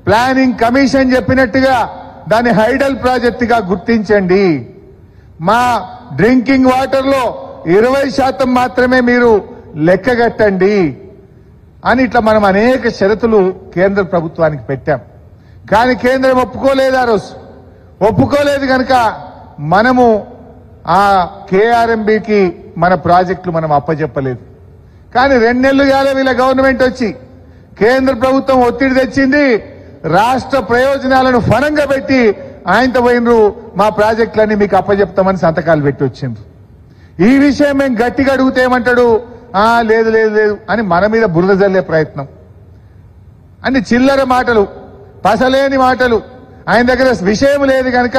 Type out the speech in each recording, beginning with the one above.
Planning commission చెప్పినట్టుగా దాన్ని hydel ప్రాజెక్టుగా గుర్తించండి. మా డ్రింకింగ్ వాటర్ లో 20% మాత్రమే మీరు లెక్కగట్టండి అని ఇట్లా మనం అనేక షరతులు కేంద్ర ప్రభుత్వానికి పెట్టాం. కానీ కేంద్రం ఒప్పుకోలేదు. ఆ రోజు ఒప్పుకోలేదు కనుక మనము ఆ కేఆర్ఎంబీకి మన ప్రాజెక్టులు మనం అప్పచెప్పలేదు. కానీ 2 నెలలు కాలే వీళ్ళ గవర్నమెంట్ వచ్చి కేంద్ర ప్రభుత్వం ఒత్తిడి తెచ్చింది. రాష్ట్ర ప్రయోజనాలను ఫలంగా పెట్టి ఆయనతో పోయినరు మా ప్రాజెక్టులన్నీ మీకు అప్పచెప్తామని సంతకాలు పెట్టి వచ్చిండ్రు. ఈ విషయం మేము గట్టిగా అడిగితే ఏమంటాడు, లేదు లేదు లేదు అని మన మీద బురద జల్లే ప్రయత్నం. అన్ని చిల్లర మాటలు, పసలేని మాటలు. ఆయన దగ్గర విషయం లేదు కనుక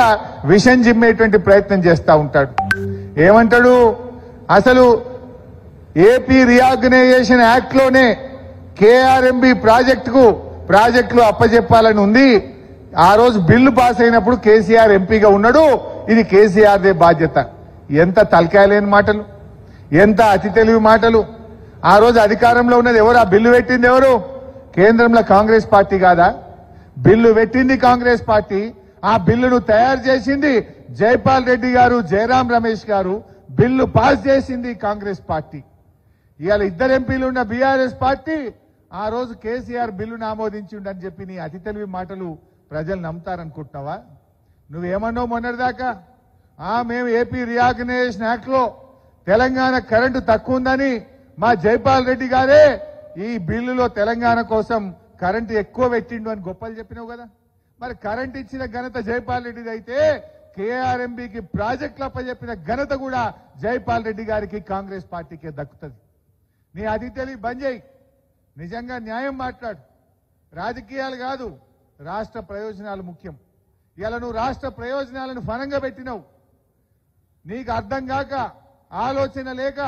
విషం జిమ్మేటువంటి ప్రయత్నం చేస్తూ ఉంటాడు. ఏమంటాడు, అసలు ఏపీ రీఆర్గనైజేషన్ యాక్ట్ లోనే కేఆర్ఎంబీ ప్రాజెక్టులు అప్పచెప్పాలని ఉంది. ఆ రోజు బిల్లు పాస్ అయినప్పుడు కేసీఆర్ ఎంపీగా ఉన్నాడు. ఇది కేసీఆర్దే బాధ్యత. ఎంత తలకాయలేని మాటలు, ఎంత అతి తెలివి మాటలు. ఆ రోజు అధికారంలో ఉన్నది ఎవరు? ఆ బిల్లు పెట్టింది ఎవరు? కేంద్రంలో కాంగ్రెస్ పార్టీ కాదా? బిల్లు పెట్టింది కాంగ్రెస్ పార్టీ. ఆ బిల్లును తయారు చేసింది జైపాల్ రెడ్డి గారు, జయరాం రమేష్ గారు. బిల్లు పాస్ చేసింది కాంగ్రెస్ పార్టీ. ఇవాళ 2 ఎంపీలు ఉన్న బీఆర్ఎస్ పార్టీ ఆ రోజు కేసీఆర్ బిల్లును ఆమోదించిండని చెప్పి నీ అతి తెలివి మాటలు ప్రజలు నమ్ముతారనుకుంటున్నావా? నువ్వేమన్నావు మొన్నటిదాకా? మేము ఏపీ రీఆర్గనైజేషన్ యాక్ట్ లో తెలంగాణ కరెంటు తక్కువ ఉందని మా జైపాల్ రెడ్డి గారే ఈ బిల్లులో తెలంగాణ కోసం కరెంటు ఎక్కువ పెట్టిండు అని గొప్పలు చెప్పినావు కదా. మరి కరెంటు ఇచ్చిన ఘనత జైపాల్ రెడ్డిది అయితే కేఆర్ఎంబీకి ప్రాజెక్టులు అప్పచెప్పిన ఘనత కూడా జైపాల్ రెడ్డి గారికి, కాంగ్రెస్ పార్టీకే దక్కుతుంది. నీ అతి తెలివి బంద్ చేయి. నిజంగా న్యాయం మాట్లాడు. రాజకీయాలు కాదు, రాష్ట్ర ప్రయోజనాలు ముఖ్యం. ఇలా నువ్వు రాష్ట్ర ప్రయోజనాలను ఫలంగా పెట్టినావు. నీకు అర్థం కాక, ఆలోచన లేక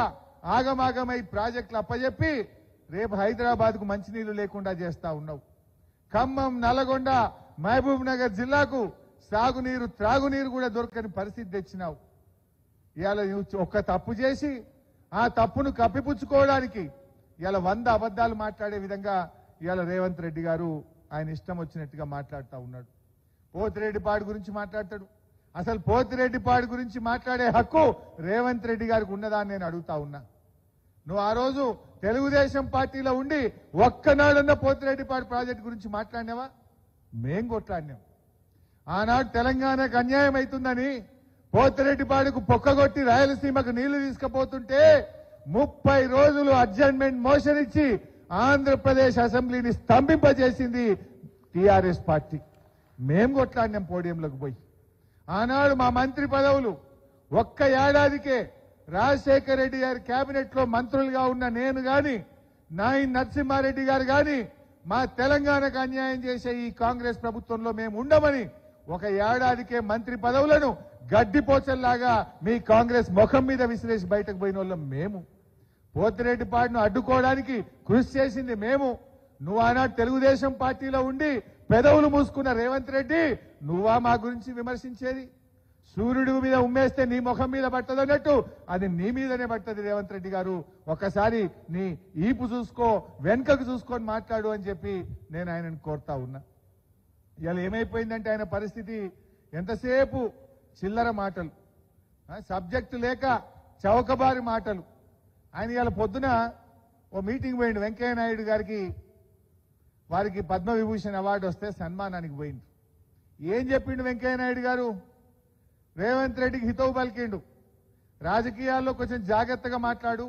ఆగమాగమై ప్రాజెక్టులు అప్పచెప్పి రేపు హైదరాబాద్ కు మంచినీళ్లు లేకుండా చేస్తా ఉన్నావు. ఖమ్మం, నల్గొండ, మహబూబ్ నగర్ జిల్లాకు సాగునీరు, త్రాగునీరు కూడా దొరకని పరిస్థితి తెచ్చినావు. ఇవాళ నువ్వు ఒక్క తప్పు చేసి ఆ తప్పును కప్పిపుచ్చుకోవడానికి ఇవాళ 100 అబద్దాలు మాట్లాడే విధంగా ఇవాళ రేవంత్ రెడ్డి గారు ఆయన ఇష్టం వచ్చినట్టుగా మాట్లాడుతూ ఉన్నాడు. పోతిరెడ్డిపాడు గురించి మాట్లాడతాడు. అసలు పోతిరెడ్డిపాడు గురించి మాట్లాడే హక్కు రేవంత్ రెడ్డి గారికి ఉన్నదా అని నేను అడుగుతా ఉన్నా. నువ్వు ఆ రోజు తెలుగుదేశం పార్టీలో ఉండి ఒక్కనాడన్నా పోతిరెడ్డిపాడు ప్రాజెక్టు గురించి మాట్లాడినావా? మేం కొట్లాడినాం. ఆనాడు తెలంగాణకు అన్యాయం అవుతుందని పోతిరెడ్డిపాడుకు పొక్కగొట్టి రాయలసీమకు నీళ్లు తీసుకుపోతుంటే 30 రోజులు అడ్జర్న్మెంట్ మోషన్ ఇచ్చి ఆంధ్రప్రదేశ్ అసెంబ్లీని స్తంభింపజేసింది టీఆర్ఎస్ పార్టీ. మేం కొట్లాడినాం పోడియంలోకి పోయి. ఆనాడు మా మంత్రి పదవులు ఒక్క ఏడాదికే రాజశేఖర రెడ్డి గారి కేబినెట్ లో మంత్రులుగా ఉన్న నేను గాని, నాయన్ నరసింహారెడ్డి గారు గాని మా తెలంగాణకు అన్యాయం చేసే ఈ కాంగ్రెస్ ప్రభుత్వంలో మేము ఉండమని ఒక ఏడాదికే మంత్రి పదవులను గడ్డిపోచల్లాగా మీ కాంగ్రెస్ ముఖం మీద విసిరేసి బయటకు పోయిన వాళ్ళం మేము. పోతిరెడ్డిపాడును అడ్డుకోవడానికి కృషి చేసింది మేము. నువ్వు ఆనాడు తెలుగుదేశం పార్టీలో ఉండి పెదవులు మూసుకున్న రేవంత్ రెడ్డి నువ్వా మా గురించి విమర్శించేది? సూర్యుడి మీద ఉమ్మేస్తే నీ ముఖం మీద పట్టదన్నట్టు అది నీ మీదనే పట్టది. రేవంత్ రెడ్డి గారు ఒకసారి నీ ఈపు చూసుకో, వెనుకకు చూసుకొని మాట్లాడు అని చెప్పి నేను ఆయనను కోరుతా ఉన్నా. ఇవాళ ఏమైపోయిందంటే ఆయన పరిస్థితి ఎంతసేపు చిల్లర మాటలు, సబ్జెక్టు లేక చౌకబారి మాటలు. ఆయన ఇవాళ పొద్దున ఓ మీటింగ్ పోయిండు. వెంకయ్య నాయుడు గారికి వారికి పద్మవిభూషణ్ అవార్డు వస్తే సన్మానానికి పోయిండు. ఏం చెప్పిండు వెంకయ్య నాయుడు గారు? రేవంత్ రెడ్డికి హితవు పలికిండు. రాజకీయాల్లో కొంచెం జాగ్రత్తగా మాట్లాడు,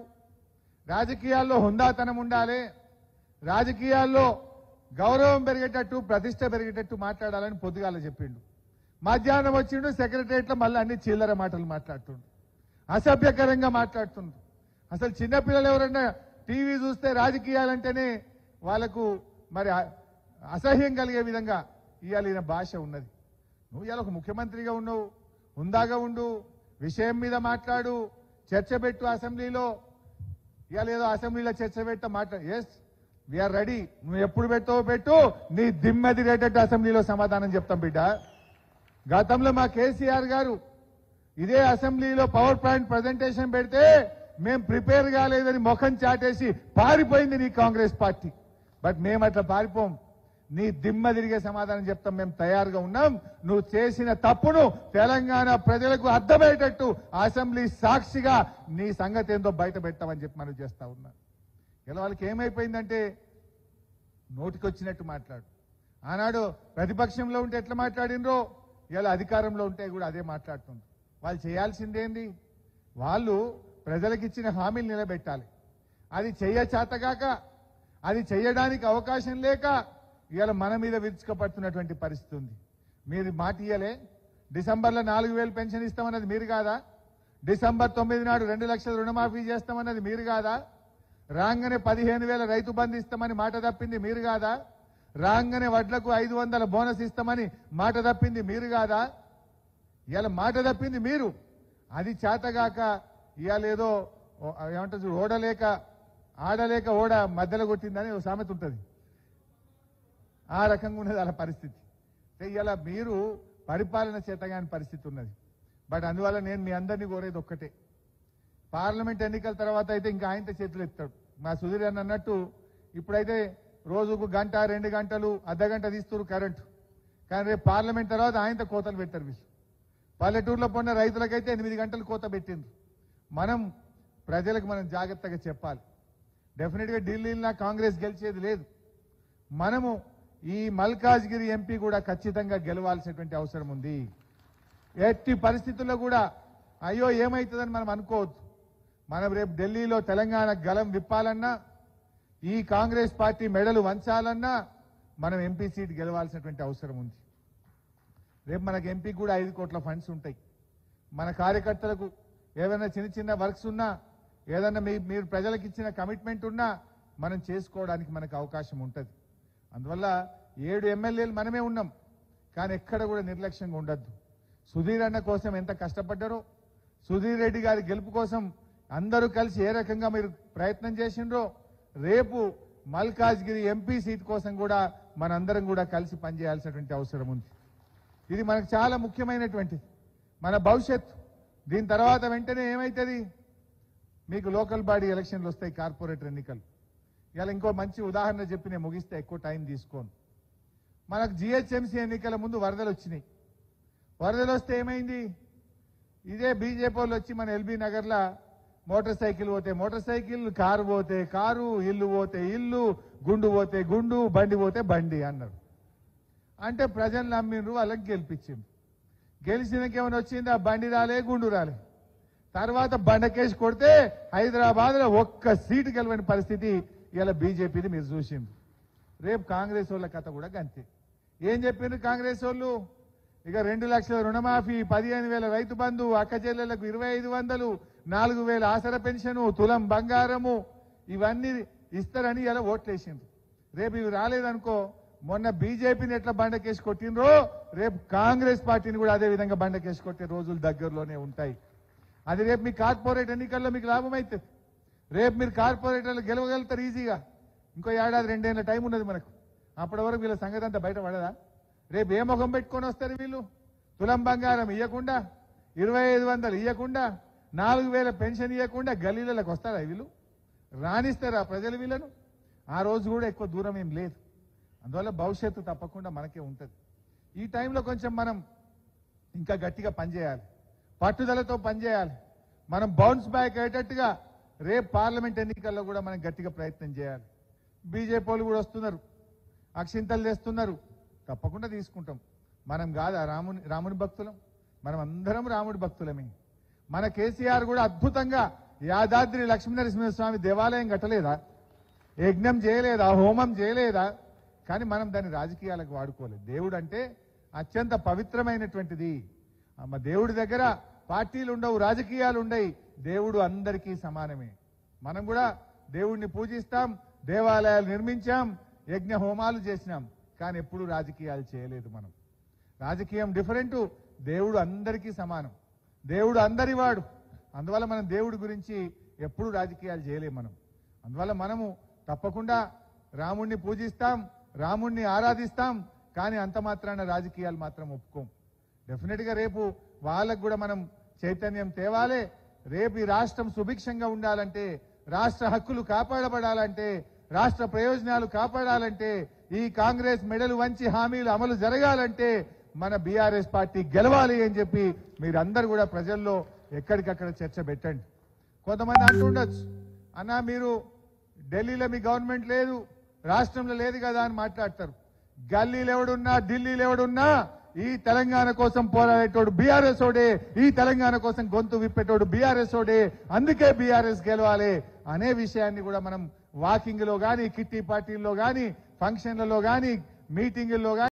రాజకీయాల్లో హుందాతనం ఉండాలి, రాజకీయాల్లో గౌరవం పెరిగేటట్టు, ప్రతిష్ట పెరిగేటట్టు మాట్లాడాలని పొద్దుగాల చెప్పిండు. మధ్యాహ్నం వచ్చిండు సెక్రటరియట్ లో మళ్ళీ అన్ని చిల్లర మాటలు మాట్లాడుతుండు, అసభ్యకరంగా మాట్లాడుతుండ్రు. అసలు చిన్నపిల్లలు ఎవరన్నా టీవీ చూస్తే రాజకీయాలంటేనే వాళ్లకు మరి అసహ్యం కలిగే విధంగా ఇవాళ ఈయన భాష ఉన్నది. నువ్వు ఇవాళ ఒక ముఖ్యమంత్రిగా ఉన్నావు, హుందాగా ఉండు, విషయం మీద మాట్లాడు, చర్చ పెట్టు అసెంబ్లీలో. ఇవాళ ఏదో అసెంబ్లీలో చర్చ పెట్ట మాట్లాడు. Yes we are ready. నువ్వు ఎప్పుడు పెట్టావో పెట్టు, నీ దిమ్మది రేటట్టు అసెంబ్లీలో సమాధానం చెప్తాం బిడ్డ. గతంలో మా కేసీఆర్ గారు ఇదే అసెంబ్లీలో పవర్ పాయింట్ ప్రజెంటేషన్ పెడితే మేం ప్రిపేర్ కాలేదని ముఖం చాటేసి పారిపోయింది నీ కాంగ్రెస్ పార్టీ. బట్ మేము అట్లా పారిపోం. నీ దిమ్మ తిరిగే సమాధానం చెప్తాం. మేము తయారుగా ఉన్నాం. నువ్వు చేసిన తప్పును తెలంగాణ ప్రజలకు అర్థమయ్యేటట్టు అసెంబ్లీ సాక్షిగా నీ సంగతి ఏందో బయట పెట్టామని చెప్పి మనం చేస్తా ఉన్నాం. ఇలా వాళ్ళకి ఏమైపోయిందంటే నోటికొచ్చినట్టు మాట్లాడు. ఆనాడు ప్రతిపక్షంలో ఉంటే ఎట్లా మాట్లాడినరో ఇలా అధికారంలో ఉంటే కూడా అదే మాట్లాడుతుంది. వాళ్ళు చేయాల్సిందేంది? వాళ్ళు ప్రజలకు ఇచ్చిన హామీలు నిలబెట్టాలి. అది చేతగాక, అది చేయడానికి అవకాశం లేక ఇవాళ మన మీద విరుచుకపడుతున్నటువంటి పరిస్థితి ఉంది. మీరు మాట ఇయ్యలే. డిసెంబర్లో 4,000 పెన్షన్ ఇస్తామన్నది మీరు కాదా? డిసెంబర్ 9 నాడు 2 లక్షల రుణమాఫీ చేస్తామన్నది మీరు కాదా? రాగానే 15,000 రైతు బంధు ఇస్తామని మాట తప్పింది మీరు కాదా? రాగానే వడ్లకు 500 బోనస్ ఇస్తామని మాట తప్పింది మీరు కాదా? ఇవాళ మాట తప్పింది మీరు. అది చేతగాక ఇవాళ ఏదో ఏమంటారు, ఓడలేక ఆడలేక ఓడ మధ్యలో కొట్టిందని ఒక సామెత ఉంటుంది. ఆ రకంగా ఉన్నది అలా పరిస్థితి. ఇవాళ మీరు పరిపాలన చేతగాని పరిస్థితి ఉన్నది. బట్ అందువల్ల నేను మీ అందరినీ కోరేది ఒక్కటే, పార్లమెంట్ ఎన్నికల తర్వాత అయితే ఇంకా ఆయనతో చేతులు ఎత్తాడు. మా సుధీర్ అన్న అన్నట్టు ఇప్పుడైతే రోజుకు గంట 2 గంటలు అర్ధగంట తీస్తున్నారు కరెంటు. కానీ రేపు పార్లమెంట్ తర్వాత ఆయనతో కోతలు పెట్టారు వీళ్ళు. పల్లెటూరులో పొన్న రైతులకైతే 8 గంటలు కోత పెట్టిండ్రు. మనం ప్రజలకు మనం జాగ్రత్తగా చెప్పాలి. డెఫినెట్గా ఢిల్లీలో కాంగ్రెస్ గెలిచేది లేదు. మనము ఈ మల్కాజ్గిరి ఎంపీ కూడా ఖచ్చితంగా గెలవాల్సినటువంటి అవసరం ఉంది. ఎట్టి పరిస్థితుల్లో కూడా అయ్యో ఏమవుతుందని మనం అనుకోవద్దు. మనం రేపు ఢిల్లీలో తెలంగాణ గలం విప్పాలన్నా, ఈ కాంగ్రెస్ పార్టీ మెడలు వంచాలన్నా మనం ఎంపీ సీట్ గెలవాల్సినటువంటి అవసరం ఉంది. రేపు మనకు ఎంపీకి కూడా 5 కోట్ల ఫండ్స్ ఉంటాయి. మన కార్యకర్తలకు ఏదైనా చిన్న చిన్న వర్క్స్ ఉన్నా, ఏదన్నా మీరు ప్రజలకు ఇచ్చిన కమిట్మెంట్ ఉన్నా మనం చేసుకోవడానికి మనకు అవకాశం ఉంటుంది. అందువల్ల 7 ఎమ్మెల్యేలు మనమే ఉన్నాం. కానీ ఎక్కడ కూడా నిర్లక్ష్యంగా ఉండద్దు. సుధీర్ అన్న కోసం ఎంత కష్టపడ్డారో, సుధీర్ రెడ్డి గారి గెలుపు కోసం అందరూ కలిసి ఏ రకంగా మీరు ప్రయత్నం చేసిండ్రో, రేపు మల్కాజ్గిరి ఎంపీ సీట్ కోసం కూడా మనందరం కూడా కలిసి పనిచేయాల్సినటువంటి అవసరం ఉంది. ఇది మనకు చాలా ముఖ్యమైనటువంటిది, మన భవిష్యత్తు. దీని తర్వాత వెంటనే ఏమవుతుంది, మీకు లోకల్ బాడీ ఎలక్షన్లు వస్తాయి, కార్పొరేటర్ ఎన్నికలు. ఇలా ఇంకో మంచి ఉదాహరణ చెప్పి నేను ముగిస్తే ఎక్కువ టైం తీసుకోను. మనకు జిహెచ్ఎంసీ ఎన్నికల ముందు వరదలు వచ్చినాయి. వరదలు వస్తే ఏమైంది, ఇదే బీజేపీ వాళ్ళు వచ్చి మన ఎల్బీ నగర్లో మోటార్ సైకిల్ పోతే మోటార్ సైకిల్, కారు పోతే కారు, ఇల్లు పోతే ఇల్లు, గుండు పోతే గుండు, బండి పోతే బండి అన్నారు. అంటే ప్రజలు నమ్మిండ్రు, వాళ్ళకి గెలిపించిండ్రు. గెలిచినకేమైనా వచ్చింది, ఆ బండి రాలే, గుండు రాలే. తర్వాత బండకేసి కొడితే హైదరాబాద్ లో ఒక్క సీటు గెలవని పరిస్థితి ఇలా బీజేపీని మీరు చూసిండ్రు. రేపు కాంగ్రెస్ వాళ్ళ కథ కూడా గంతే. ఏం చెప్పిండ్రు కాంగ్రెస్ వాళ్ళు, ఇక 2 లక్షల రుణమాఫీ, 15,000 రైతు బంధు, అక్క చెల్లెళ్లకు 2,500, 4,000 ఆసర పెన్షను, తులం బంగారము, ఇవన్నీ ఇస్తారని ఇలా ఓట్లేసిండ్రు. రేపు ఇవి రాలేదనుకో, మొన్న బీజేపీని ఎట్లా బండకేసి కొట్టిండ్రో రేపు కాంగ్రెస్ పార్టీని కూడా అదే విధంగా బండకేసి కొట్టే రోజులు దగ్గరలోనే ఉంటాయి. అది రేపు మీ కార్పొరేట్ ఎన్నికల్లో మీకు లాభం అవుతుంది. రేపు మీరు కార్పొరేటర్లు గెలవగలుగుతారు ఈజీగా. ఇంకో 1-2 ఏళ్ల టైం ఉన్నది మనకు. అప్పటి వరకు వీళ్ళ సంగతి అంతా బయట పడదా? రేపు ఏ ముఖం పెట్టుకొని వస్తారు వీళ్ళు? తులం బంగారం ఇవ్వకుండా, 2,500 ఇవ్వకుండా, 4,000 పెన్షన్ ఇవ్వకుండా గల్లీలకు వస్తారా వీళ్ళు? రాణిస్తారా ప్రజలు వీళ్ళను? ఆ రోజు కూడా ఎక్కువ దూరం ఏం లేదు. అందువల్ల భవిష్యత్తు తప్పకుండా మనకే ఉంటుంది. ఈ టైంలో కొంచెం మనం ఇంకా గట్టిగా పనిచేయాలి, పట్టుదలతో పనిచేయాలి. మనం బౌన్స్ బ్యాక్ అయ్యేటట్టుగా రేపు పార్లమెంట్ ఎన్నికల్లో కూడా మనం గట్టిగా ప్రయత్నం చేయాలి. బీజేపీ వాళ్ళు కూడా వస్తున్నారు, అక్షింతలు తెస్తున్నారు, తప్పకుండా తీసుకుంటాం. మనం కాదా రాముని భక్తులం? మనం అందరం రాముడి భక్తులమే. మన కేసీఆర్ కూడా అద్భుతంగా యాదాద్రి లక్ష్మీనరసింహస్వామి దేవాలయం కట్టలేదా? యజ్ఞం చేయలేదా? హోమం చేయలేదా? కానీ మనం దాన్ని రాజకీయాలకు వాడుకోలేదు. దేవుడు అంటే అత్యంత పవిత్రమైనటువంటిది. అమ్మ దేవుడి దగ్గర పార్టీలు ఉండవు, రాజకీయాలు ఉండయి. దేవుడు అందరికీ సమానమే. మనం కూడా దేవుడిని పూజిస్తాం, దేవాలయాలు నిర్మించాం, యజ్ఞ హోమాలు చేసినాం, కానీ ఎప్పుడు రాజకీయాలు చేయలేదు. మనం రాజకీయం డిఫరెంట్, దేవుడు అందరికీ సమానం, దేవుడు అందరివాడు. అందువల్ల మనం దేవుడి గురించి ఎప్పుడు రాజకీయాలు చేయలేము మనం. అందువల్ల మనము తప్పకుండా రాముణ్ణి పూజిస్తాం, రాముణ్ణి ఆరాధిస్తాం, కానీ అంత మాత్రాన రాజకీయాలు మాత్రం ఒప్పుకోం. డెఫినెట్గా రేపు వాళ్ళకు కూడా మనం చైతన్యం తేవాలి. రేపు ఈ రాష్ట్రం సుభిక్షంగా ఉండాలంటే, రాష్ట్ర హక్కులు కాపాడబడాలంటే, రాష్ట్ర ప్రయోజనాలు కాపాడాలంటే ఈ కాంగ్రెస్ మెడలు వంచి హామీలు అమలు జరగాలంటే మన బీఆర్ఎస్ పార్టీ గెలవాలి అని చెప్పి మీరందరూ కూడా ప్రజల్లో ఎక్కడికక్కడ చర్చ పెట్టండి. కొంతమంది అంటుండొచ్చు, అన్నా మీరు ఢిల్లీలో మీ గవర్నమెంట్ లేదు, రాష్ట్రంలో లేదు కదా అని మాట్లాడతారు. గల్లీలు ఎవడున్నా, ఢిల్లీలో ఎవడున్నా ఈ తెలంగాణ కోసం పోరాడేటోడు బీఆర్ఎస్ ఓడే, ఈ తెలంగాణ కోసం గొంతు విప్పేటోడు బీఆర్ఎస్ ఓడే, అందుకే బీఆర్ఎస్ గెలవాలి అనే విషయాన్ని కూడా మనం వాకింగ్ లో గాని, కిట్టి పార్టీల్లో గాని, ఫంక్షన్లలో గాని, మీటింగుల్లో గాని